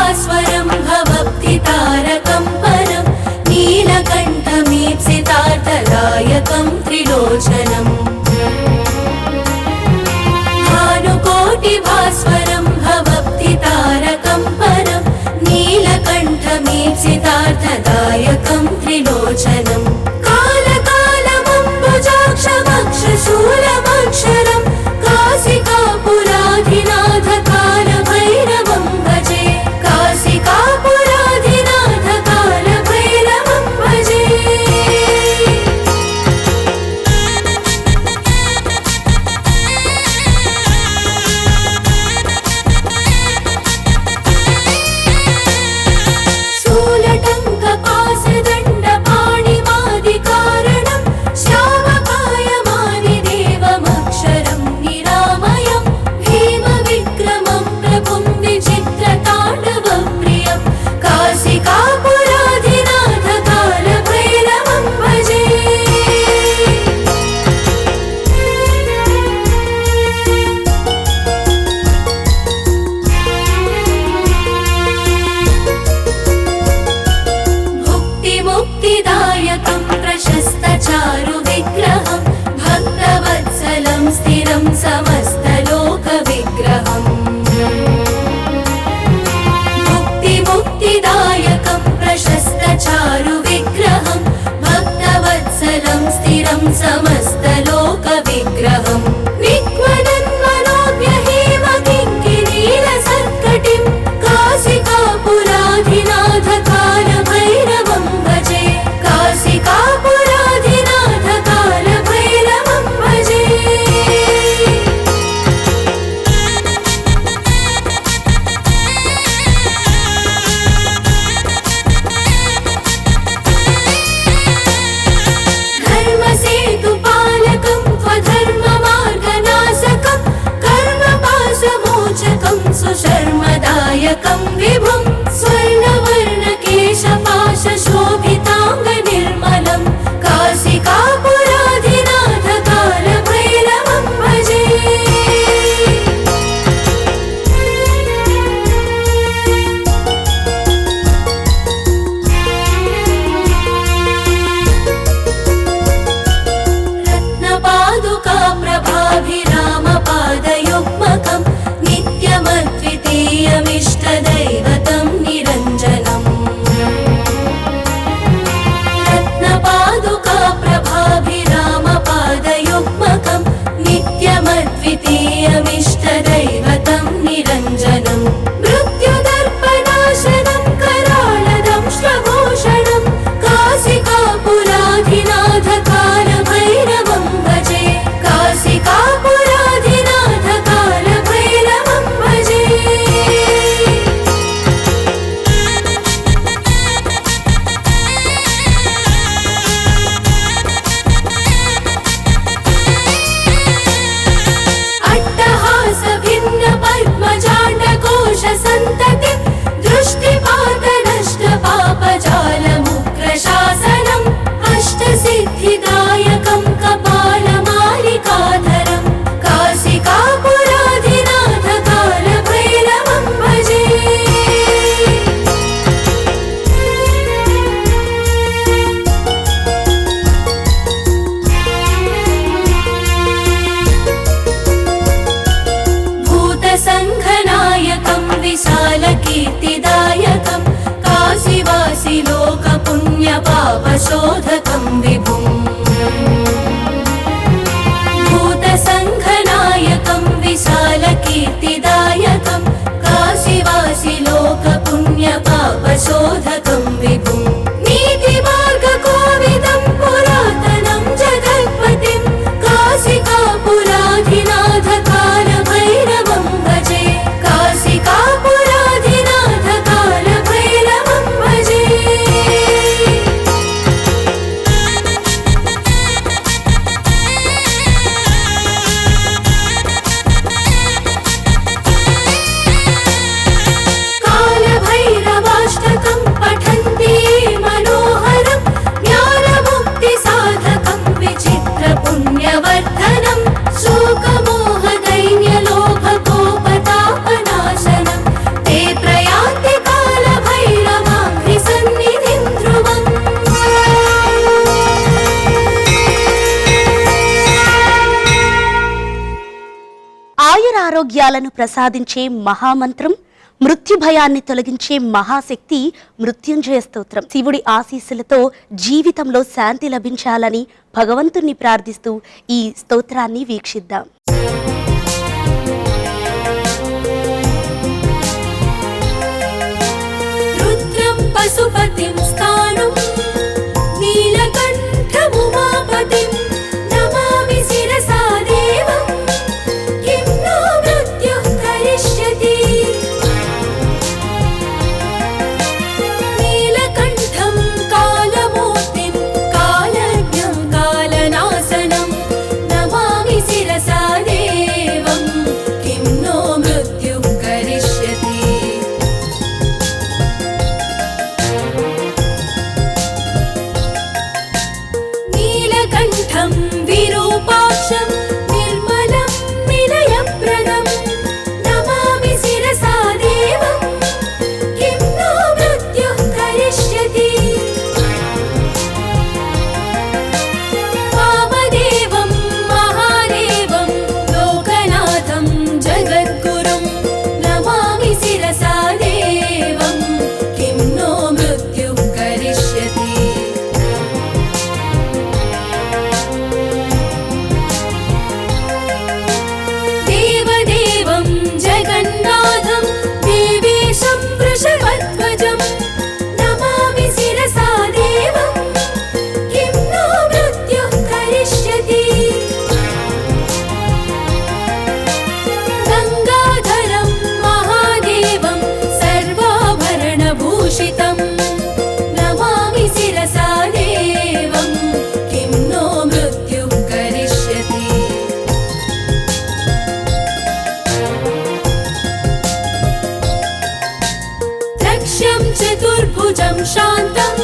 भास्वरं भवब्धितारकं परं नीलकण्ठमीप्सितार्थदायकं त्रिलोचनम् भानुकोटिभास्वरं भवब्धितारकं परं नीलकण्ठमीप्सितार्थदायकं त्रिलोचनम् कालकालमम्बुजाक्षमक्षशूलमक्षरं काशिकापुराधिनाथ कालभैरवं भजे काशिकापुराधिनाथ कालभैरवं भजे। शूलटङ्कपाशदण्डपाणिमादिकारणं श्यामकायमादिदेवमक्षरं निरामयं भीमविक्रमं प्रभुं विचित्रताण्डवप्रियं काशिकापुराधिनाथ कालभैरवं भजे। भुक्तिमुक्तिदायकं प्रशस्तचारुविग्रहं भक्तवत्सलं स्थिरं समस्तलोकविग्रहम् भुक्तिमुक्तिदायकं प्रशस्तचारुविग्रहं भक्तवत्सलं स्थिरं समस्तलोकविग्रहम् निक्वदन्मनोज्ञहेमकिङ्किणीलसत्कटिं काशिकापुराधिनाथ कालभैरवं भजे काशिकापुराधिनाथ कालभैरवं भजे। धर्मसेतुपालकं त्वधर्ममार्गनाशकं कर्मपाशमोचकं सुशर्मदायकं विभुं स्वर्णवर्णकेशपाशशोभिताङ्गनिर्मलं काशिकापुराधिनाथ कालभैरवं भजे। रत्नपादुकाप्रभाभिरामपादयुग्मकं नित्यमद्वितीयमिष्टदैवतं निरञ्जनम् रत्नपादुकाप्रभाभिरामपादयुग्मकं नित्यमद्वितीयमिष्टदैवतं निरञ्जनम् मृत्युदर्पणाशनं कराळदं श्रभूषणं काशिकापुराधिनाथ कालभैरवं भजे काशिकापुराधिनाथ कालभैरवं भजे। अट्टहासभिन्नपद्मजाण्डकोशसन्ततिं दृष्टिपातनष्टपापजालमुग्रशासनम् अष्टसिद्धिदायकं कपालमालिकाधरं काशिकापुराधिनाथ कालभैरवं भजे। भूतसङ्घनायकं विशालकीर्तिदायकं काशीवासि लोकपुण्यपापशोधकं विभुम् भूतसङ्घनायकं विशालकीर्तिदायकं काशीवासि लोकपुण्यपापशोधकं विभुम् नीतिमार्गकोविदं पुरातनं जगत्पतिं काशिकापुराधिनाथ कालभैरवं भजे काशिकापुराधिनाथ कालभैरवं भजे। అష్టైశ్వర్యాలను ప్రసాదించే మహామంత్రం, మృత్యు భయాన్ని తొలగించే మహాశక్తి మృత్యుంజయ స్తోత్రం. శివుడి ఆశీస్సులతో జీవితంలో శాంతి లభించాలని భగవంతుణ్ణి ప్రార్థిస్తూ ఈ స్తోత్రాన్ని వీక్షిద్దాం. రుద్రం పశుపతిం స్థానం నీలకంఠముమాపతిం నమామి శిరసా దేవం కిం నో మృత్యుః కరిష్యతి. నీలకంఠం కాలమూర్తిం కాలజ్ఞం కాలనాశనం నమామి శిరసా దేవం కిం నో మృత్యుః కరిష్యతి. నీలకంఠం విరూపాక్షం నిర్మలం వినయప్రదం నమామి శిరసా దేవం కిం నో మృత్యుః కరిష్యతి. వామదేవం మహాదేవం లోకనాథం జగద్గురుం నమామి శిరసా దేవం కిం నో మృత్యుః కరిష్యతి. దేవదేవం జగన్నాథం దేవేశం వృషభధ్వజం నమామి శిరసా దేవం కిం నో మృత్యుః కరిష్యతి. గంగాధరం మహాదేవం సర్వాభరణభూషితం నమామి శిరసా దేవం కిం నో మృత్యుః కరిష్యతి. రక్ష్యం చతుర్భుజం శాంతం